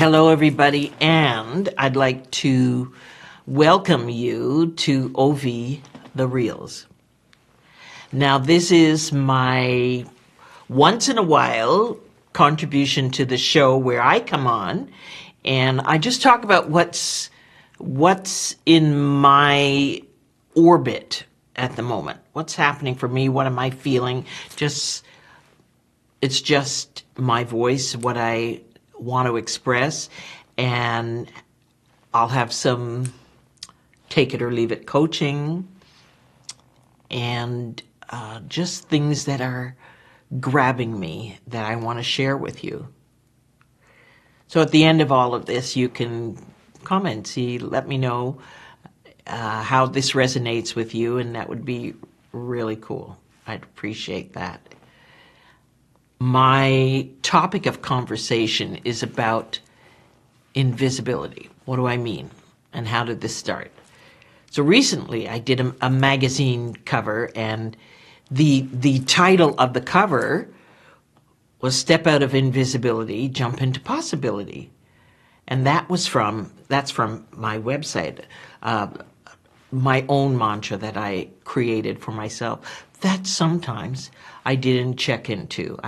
Hello, everybody, and I'd like to welcome you to OV The Reels. Now, this is my once in a while contribution to the show where I come on and I just talk about what's in my orbit at the moment. What's happening for me? What am I feeling? It's just my voice, what I want to express, and I'll have some take it or leave it coaching and just things that are grabbing me that I want to share with you. So at the end of all of this, you can comment, let me know how this resonates with you, and that would be really cool. I'd appreciate that. My topic of conversation is about invisibility. What do I mean? And how did this start? So recently I did a magazine cover, and the title of the cover was Step Out of Invisibility, Jump into Possibility. And that's from my website, my own mantra that I created for myself that sometimes I didn't check into.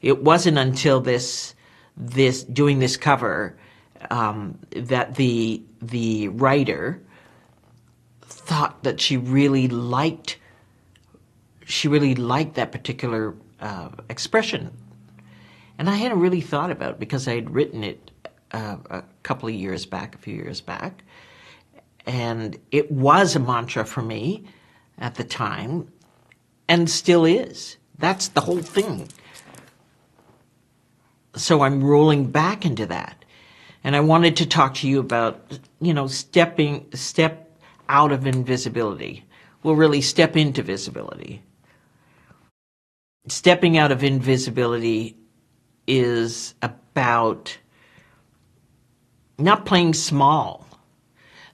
It wasn't until doing this cover that the writer thought that she really liked that particular expression. And I hadn't really thought about it because I had written it a few years back. And it was a mantra for me at the time, and still is. That's the whole thing. So I'm rolling back into that. And I wanted to talk to you about, step out of invisibility. Well, really step into visibility. Stepping out of invisibility is about not playing small.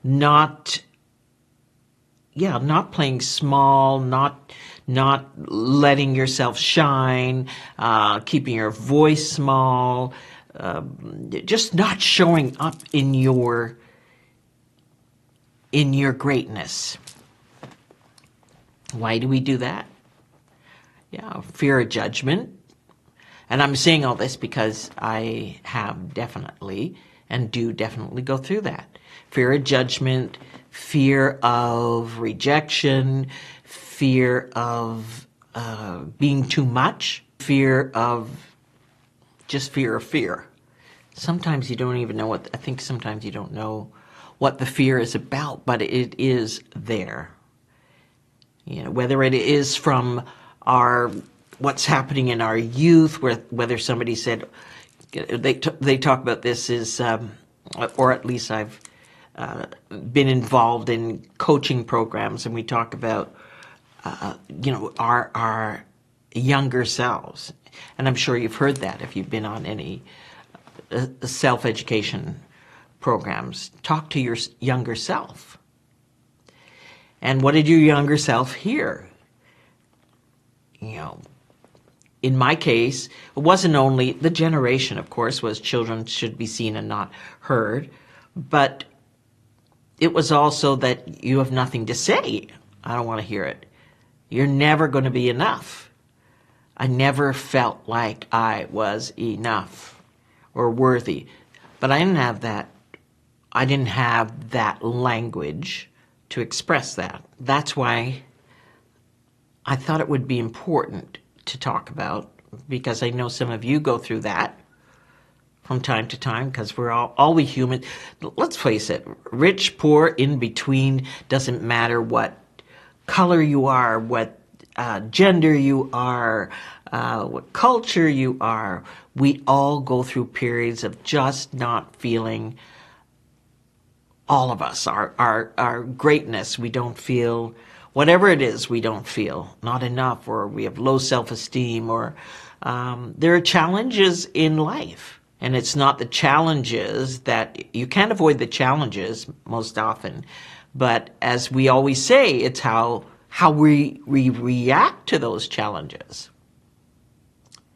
Not playing small, not letting yourself shine, keeping your voice small, just not showing up in your greatness. Why do we do that? Yeah, fear of judgment. And I'm saying all this because I have definitely and do definitely go through that. Fear of judgment, fear of rejection, fear of being too much, fear of fear. Sometimes you don't even know sometimes you don't know what the fear is about, but it is there. Whether it is from what's happening in our youth, whether somebody said, they talk about this is, or at least I've been involved in coaching programs, and we talk about, our younger selves. And I'm sure you've heard that if you've been on any self-education programs. Talk to your younger self. And what did your younger self hear? In my case, it wasn't only the generation, of course, was children should be seen and not heard, but it was also that you have nothing to say. I don't want to hear it. You're never going to be enough. I never felt like I was enough or worthy, but I didn't have that. I didn't have that language to express that. That's why I thought it would be important to talk about, because I know some of you go through that from time to time, because we're all we human. Let's face it, rich, poor, in between, doesn't matter what color you are, what gender you are, what culture you are. We all go through periods of just not feeling, all of us, our greatness. We don't feel, whatever it is, we don't feel not enough, or we have low self-esteem, or there are challenges in life. And it's not the challenges that, you can't avoid the challenges most often, but as we always say, it's how we react to those challenges.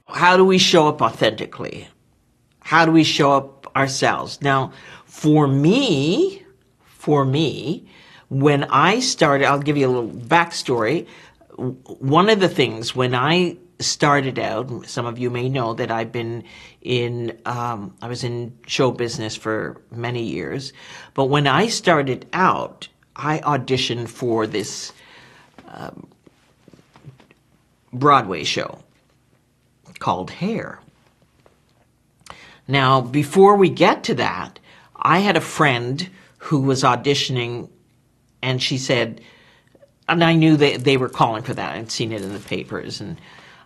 How do we show up authentically? How do we show up ourselves. Now, for me, when I started, I'll give you a little backstory. One of the things when I started out, some of you may know that I've been I was in show business for many years, but when I started out, I auditioned for this Broadway show called Hair. Now, before we get to that, I had a friend who was auditioning, and she said, and I knew they were calling for that. I'd seen it in the papers, and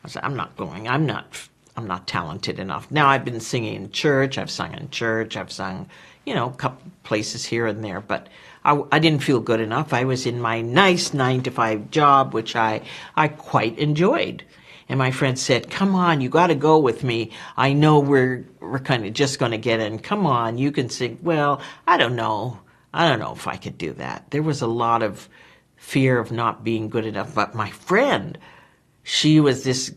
I said, I'm not going. I'm not talented enough. Now, I've been singing in church. I've sung in church. I've sung, a couple places here and there, but I didn't feel good enough. I was in my nice 9-to-5 job, which I quite enjoyed. And my friend said, come on, you got to go with me. I know we're kind of just going to get in. Come on, you can sing. Well, I don't know. I don't know if I could do that. There was a lot of fear of not being good enough. But my friend, she was this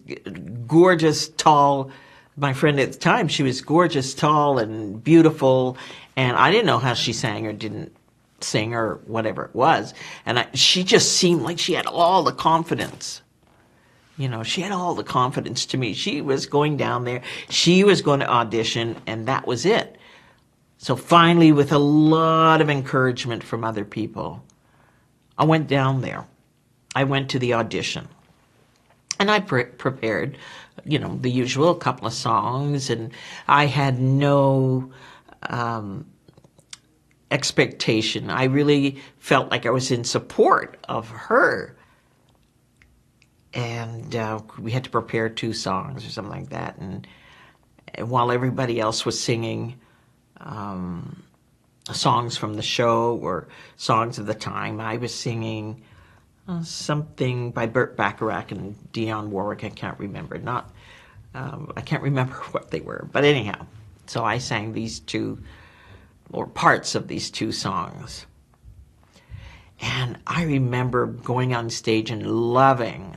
gorgeous, tall, my friend at the time, she was gorgeous, tall, and beautiful. And I didn't know how she sang or didn't sing or whatever it was. And she just seemed like she had all the confidence. She had all the confidence to me. She was going down there. She was going to audition, and that was it. So finally, with a lot of encouragement from other people, I went down there. I went to the audition. And I prepared, the usual couple of songs, and I had no expectation. I really felt like I was in support of her. And we had to prepare 2 songs or something like that. And while everybody else was singing songs from the show or songs of the time, I was singing something by Burt Bacharach and Dionne Warwick. I can't remember. I can't remember what they were. But anyhow, so I sang these 2, or parts of these 2 songs. And I remember going on stage and loving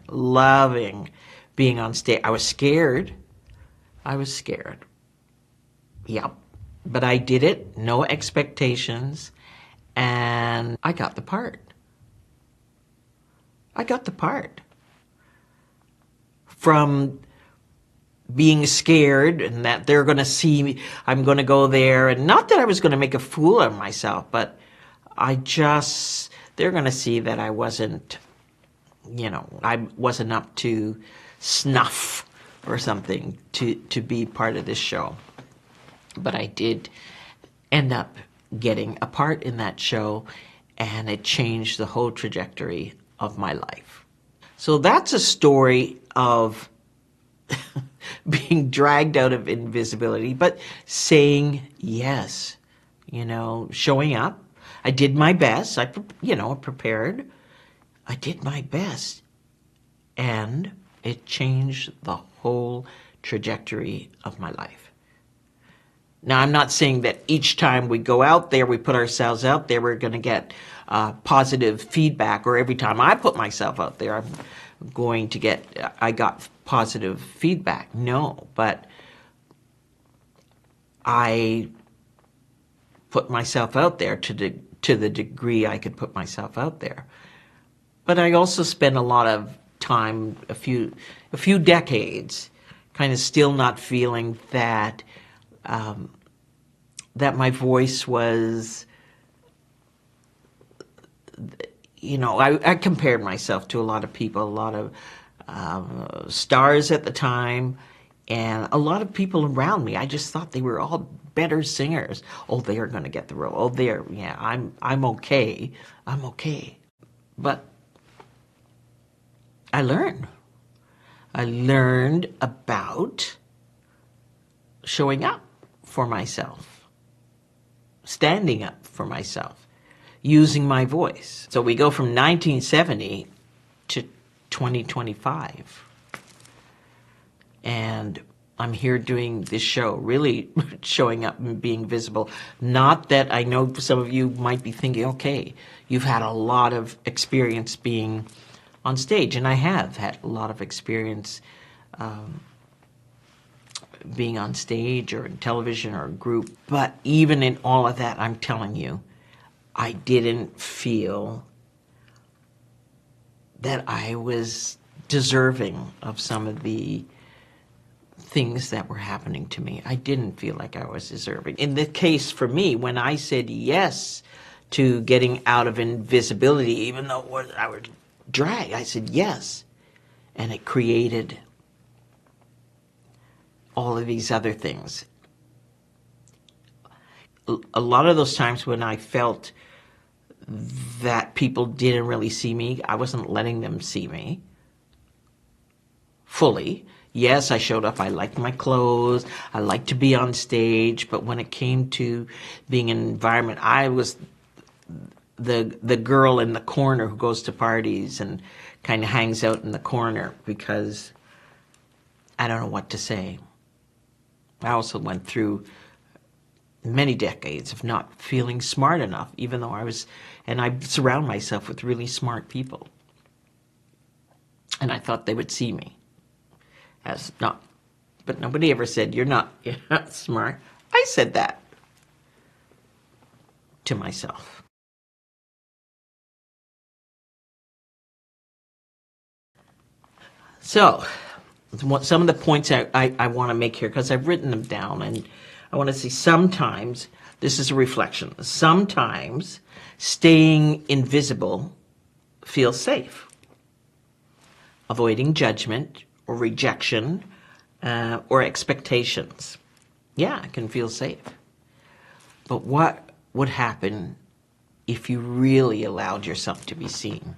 being on stage. I was scared. Yep. But I did it, no expectations, and I got the part. From being scared and that they're going to see me, I'm going to go there, and not that I was going to make a fool of myself, but they're going to see that I wasn't, I wasn't up to snuff or something to be part of this show. But I did end up getting a part in that show, and it changed the whole trajectory of my life. So that's a story of being dragged out of invisibility, but saying yes, showing up. I did my best. I prepared. I did my best. And it changed the whole trajectory of my life. Now, I'm not saying that each time we go out there, we put ourselves out there, we're going to get positive feedback, or every time I put myself out there, I got positive feedback. No, but I put myself out there to the degree I could put myself out there. But I also spent a lot of time, a few decades, kind of still not feeling that that my voice was, I compared myself to a lot of people, a lot of stars at the time, and a lot of people around me. I just thought they were all better singers. Oh, they are going to get the role. Oh, I'm okay. I'm okay. But I learned. I learned about showing up for myself, standing up for myself, using my voice. So we go from 1970 to 2025. And I'm here doing this show, really showing up and being visible. Not that I know some of you might be thinking, okay, you've had a lot of experience being on stage, and I have had a lot of experience being on stage or in television or a group. But even in all of that, I'm telling you, I didn't feel that I was deserving of some of the things that were happening to me. I didn't feel like I was deserving. In the case for me, when I said yes to getting out of invisibility, even though I was dragged, I said yes. And it created all of these other things. A lot of those times when I felt that people didn't really see me, I wasn't letting them see me fully. Yes, I showed up. I liked my clothes. I liked to be on stage. But when it came to being in an environment, I was the girl in the corner who goes to parties and kind of hangs out in the corner because I don't know what to say. I also went through many decades of not feeling smart enough, even though I surround myself with really smart people. And I thought they would see me as not, but nobody ever said, you're not smart. I said that to myself. So, some of the points I want to make here, because I've written them down, and I want to say sometimes, this is a reflection, sometimes staying invisible feels safe. Avoiding judgment or rejection or expectations. Yeah, it can feel safe. But what would happen if you really allowed yourself to be seen?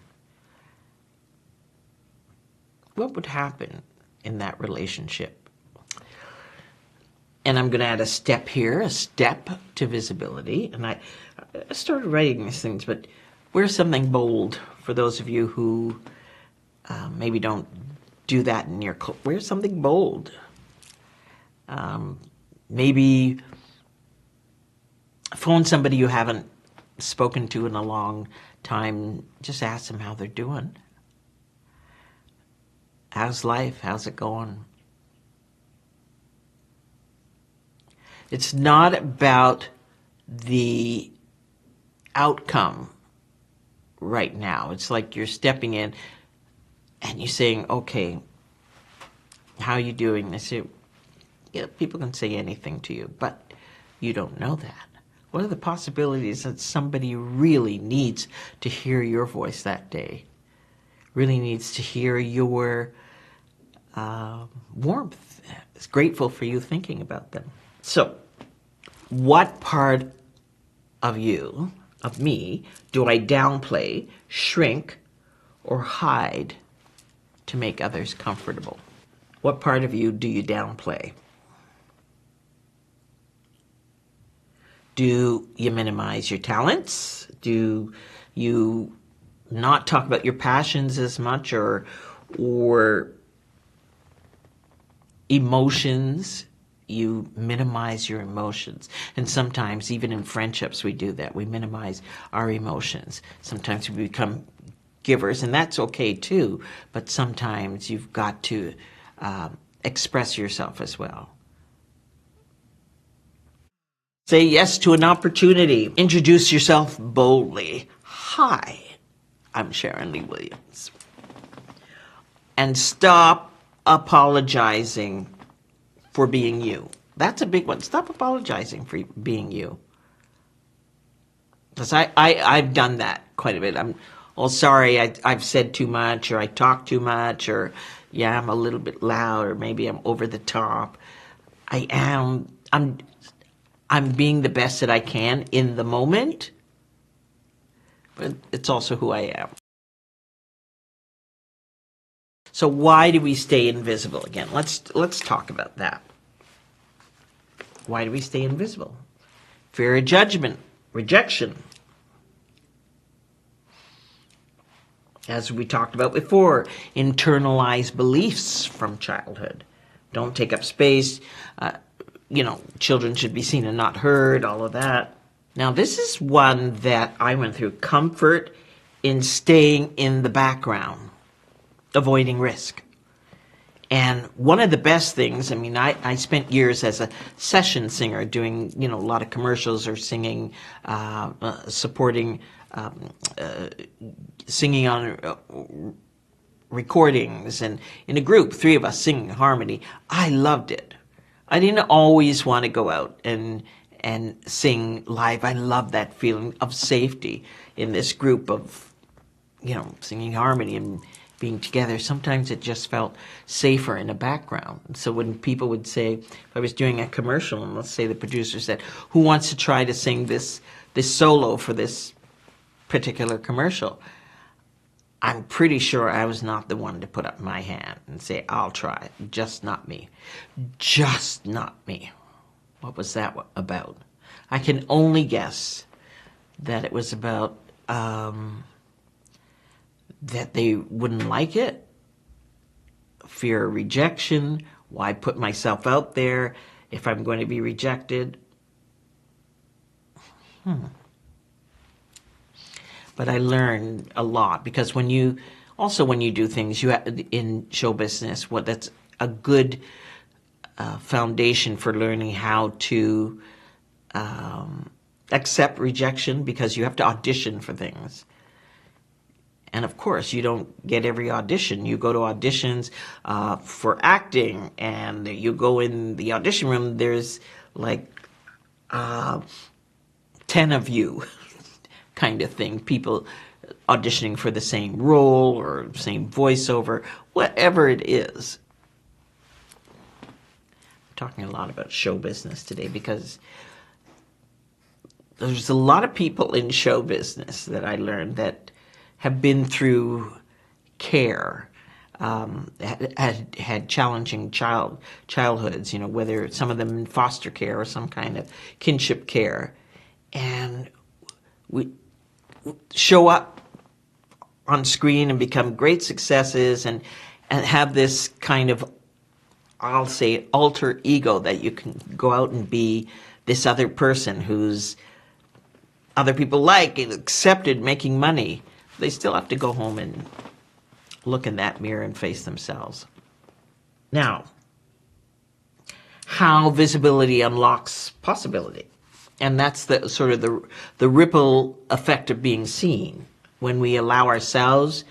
What would happen in that relationship? And I'm going to add a step here, a step to visibility. And I started writing these things, but wear something bold for those of you who maybe don't do that in your clothes. Wear something bold. Maybe phone somebody you haven't spoken to in a long time. Just ask them how they're doing. How's life? How's it going? It's not about the outcome right now. It's like you're stepping in and you're saying, okay, how are you doing? They say, yeah, people can say anything to you, but you don't know that. What are the possibilities that somebody really needs to hear your voice that day? Really needs to hear your warmth. Is grateful for you thinking about them. So, what part of you, of me, do I downplay, shrink, or hide to make others comfortable? What part of you do you downplay? Do you minimize your talents? Do you not talk about your passions as much, or emotions? You minimize your emotions. And sometimes, even in friendships, we do that. We minimize our emotions. Sometimes we become givers, and that's okay too, but sometimes you've got to express yourself as well. Say yes to an opportunity. Introduce yourself boldly. Hi, I'm Sharon Lee Williams. And stop apologizing for being you. That's a big one. Stop apologizing for being you. Because I've done that quite a bit. Sorry, I've said too much, or I talk too much, or yeah, I'm a little bit loud, or maybe I'm over the top. I'm being the best that I can in the moment, but it's also who I am. So why do we stay invisible? Again, let's talk about that. Why do we stay invisible? Fear of judgment, rejection. As we talked about before, internalized beliefs from childhood. Don't take up space. Children should be seen and not heard, all of that. Now, this is one that I went through. Comfort in staying in the background, avoiding risk. And one of the best things, I mean, I spent years as a session singer doing, a lot of commercials or singing, supporting, singing on recordings and in a group, 3 of us singing harmony. I loved it. I didn't always want to go out and sing live. I loved that feeling of safety in this group of, singing harmony and being together. Sometimes it just felt safer in the background. So when people would say, if I was doing a commercial, and let's say the producer said, who wants to try to sing this solo for this particular commercial? I'm pretty sure I was not the one to put up my hand and say, I'll try. Just not me. Just not me. What was that about? I can only guess that it was about that they wouldn't like it, fear of rejection, why put myself out there if I'm going to be rejected. But I learned a lot, because when you do things in show business, that's a good foundation for learning how to accept rejection, because you have to audition for things. And of course, you don't get every audition. You go to auditions for acting, and you go in the audition room, there's like 10 of you kind of thing, people auditioning for the same role or same voiceover, whatever it is. I'm talking a lot about show business today because there's a lot of people in show business that I learned that have been through care, had challenging childhoods, whether some of them in foster care or some kind of kinship care, and we show up on screen and become great successes and have this kind of, I'll say, alter ego that you can go out and be this other person who's other people like and accepted, making money. They still have to go home and look in that mirror and face themselves. Now, how visibility unlocks possibility. And that's the sort of the ripple effect of being seen. When we allow ourselves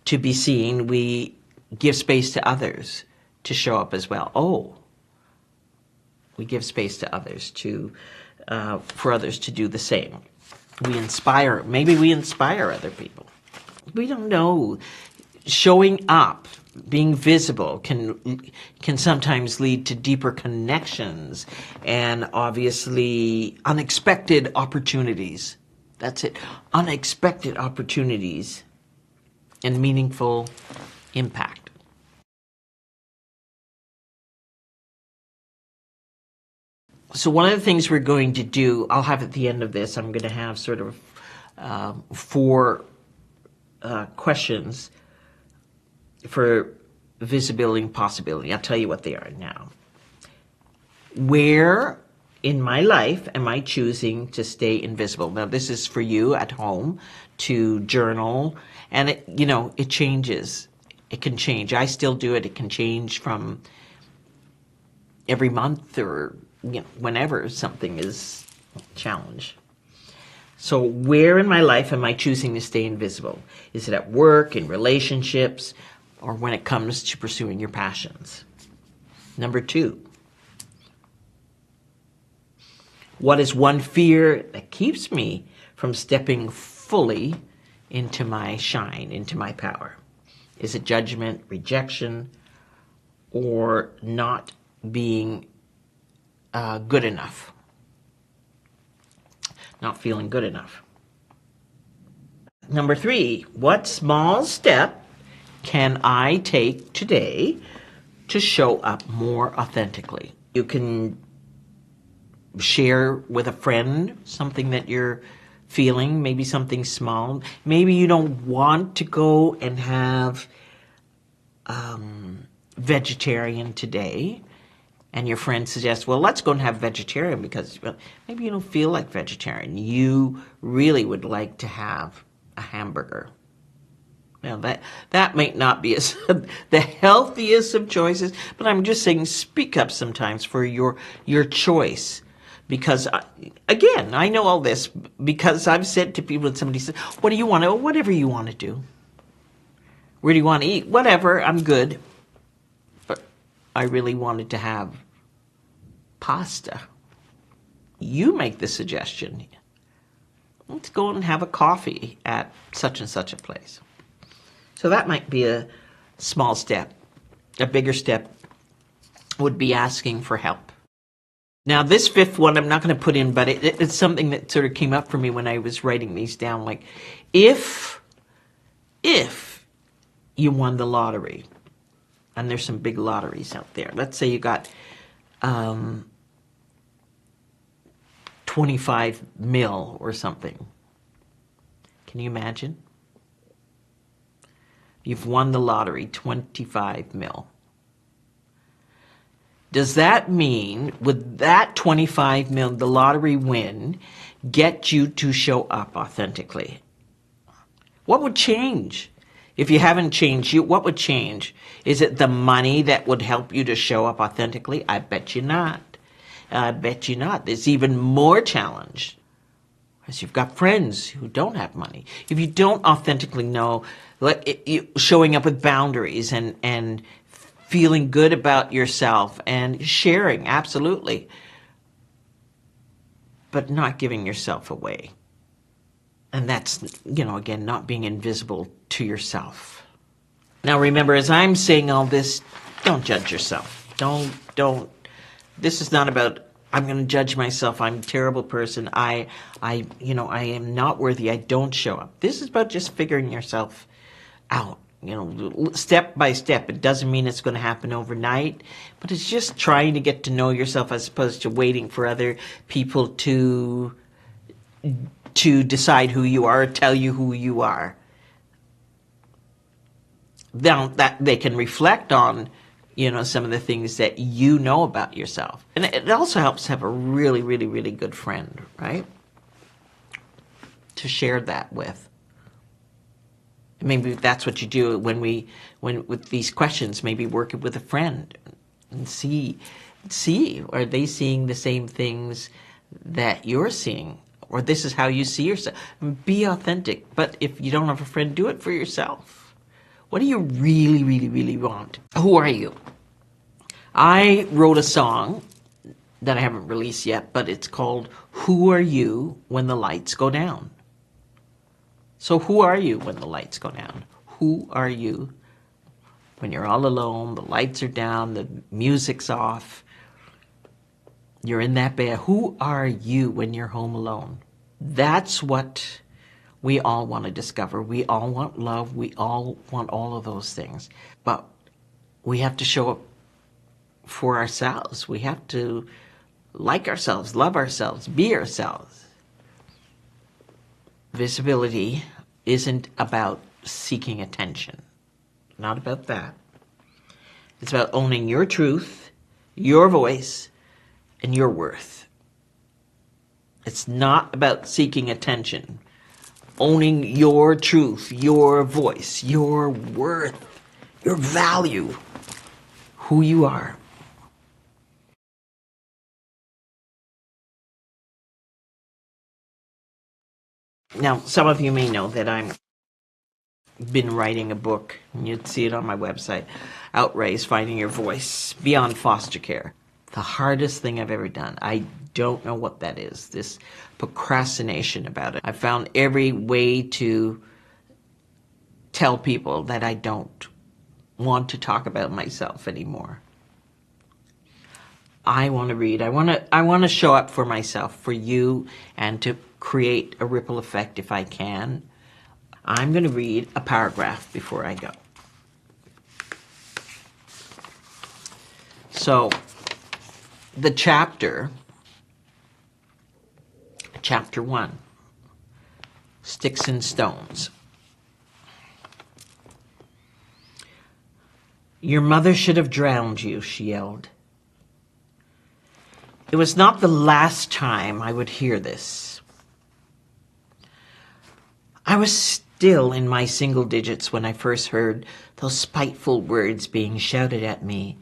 to be seen, we give space to others to show up as well. Oh, we give space to others for others to do the same. Maybe we inspire other people. We don't know. Showing up, being visible can sometimes lead to deeper connections and obviously unexpected opportunities. That's it. Unexpected opportunities and meaningful impact. So one of the things we're going to do, I'll have at the end of this, I'm going to have sort of 4 questions for visibility and possibility. I'll tell you what they are now. Where in my life am I choosing to stay invisible? Now, this is for you at home to journal, and it changes. It can change. I still do it. It can change from every month or whenever something is a challenge. So where in my life am I choosing to stay invisible? Is it at work, in relationships, or when it comes to pursuing your passions? Number 2, what is one fear that keeps me from stepping fully into my shine, into my power? Is it judgment, rejection, or not being good enough? Not feeling good enough. Number 3, what small step can I take today to show up more authentically? You can share with a friend something that you're feeling, maybe something small. Maybe you don't want to go and have vegetarian today, and your friend suggests, well, let's go and have vegetarian because maybe you don't feel like vegetarian. You really would like to have a hamburger Now that might not be the healthiest of choices, but I'm just saying speak up sometimes for your choice. Because, again, I know all this because I've said to people, when somebody says, what do you want to, whatever you want to do. Where do you want to eat? Whatever, I'm good. But I really wanted to have pasta. You make the suggestion. Let's go and have a coffee at such and such a place. So that might be a small step. A bigger step would be asking for help. Now, this fifth one I'm not going to put in, but it's something that sort of came up for me when I was writing these down. Like, if you won the lottery, and there's some big lotteries out there. Let's say you got 25 mil or something. Can you imagine? You've won the lottery, 25 mil. Does that mean, would that 25 mil, the lottery win, get you to show up authentically? What would change? If you haven't changed, what would change? Is it the money that would help you to show up authentically? I bet you not. I bet you not. There's even more challenge. Because you've got friends who don't have money. If you don't authentically know, showing up with boundaries and feeling good about yourself and sharing, absolutely. But not giving yourself away. And that's, again, not being invisible to yourself. Now remember, as I'm saying all this, don't judge yourself. Don't. This is not about, I'm going to judge myself. I'm a terrible person. I am not worthy. I don't show up. This is about just figuring yourself out. Step by step. It doesn't mean it's going to happen overnight, but it's just trying to get to know yourself as opposed to waiting for other people to decide who you are, or tell you who you are. Now that they can reflect on, some of the things that you know about yourself. And it also helps to have a really, really, really good friend, right? To share that with. Maybe that's what you do when with these questions, maybe work it with a friend and see, are they seeing the same things that you're seeing? Or this is how you see yourself. Be authentic. But if you don't have a friend, do it for yourself. What do you really, really, really want? Who are you? I wrote a song that I haven't released yet, but it's called Who Are You When the Lights Go Down? So who are you when the lights go down? Who are you when you're all alone, the lights are down, the music's off, you're in that bed? Who are you when you're home alone? That's what we all want to discover. We all want love. We all want all of those things. But we have to show up for ourselves. We have to like ourselves, love ourselves, be ourselves. Visibility isn't about seeking attention. Not about that. It's about owning your truth, your voice, and your worth. It's not about seeking attention. Owning your truth, your voice, your worth, your value, who you are. Now, some of you may know that I've been writing a book, and you'd see it on my website, OutRaised, Finding Your Voice, Beyond Foster Care. The hardest thing I've ever done. I don't know what that is, this procrastination about it. I found every way to tell people that I don't want to talk about myself anymore. I want to read. I want to show up for myself, for you, and to create a ripple effect if I can. I'm going to read a paragraph before I go. So, the chapter 1, Sticks and Stones. Your mother should have drowned you, she yelled. It was not the last time I would hear this. I was still in my single digits when I first heard those spiteful words being shouted at me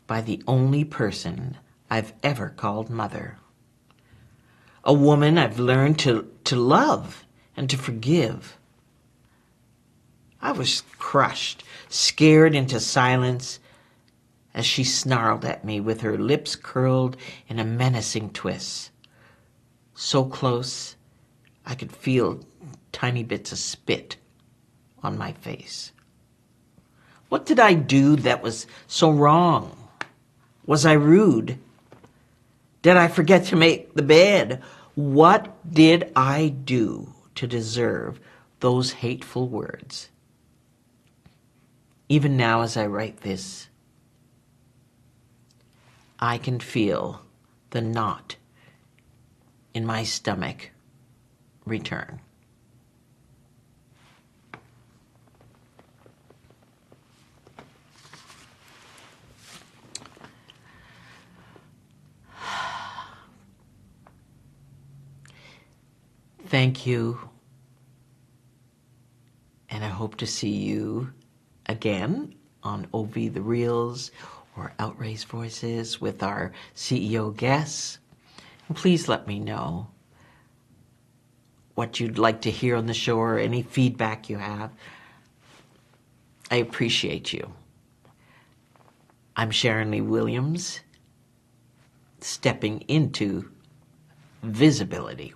by the only person I've ever called mother. A woman I've learned to love and to forgive. I was crushed, scared into silence as she snarled at me with her lips curled in a menacing twist. So close, I could feel tiny bits of spit on my face. What did I do that was so wrong? Was I rude? Did I forget to make the bed? What did I do to deserve those hateful words? Even now as I write this, I can feel the knot in my stomach return. Thank you, and I hope to see you again on OV The Reels or OutRaised Voices with our CEO guests. And please let me know what you'd like to hear on the show or any feedback you have. I appreciate you. I'm Sharon Lee Williams, stepping into visibility.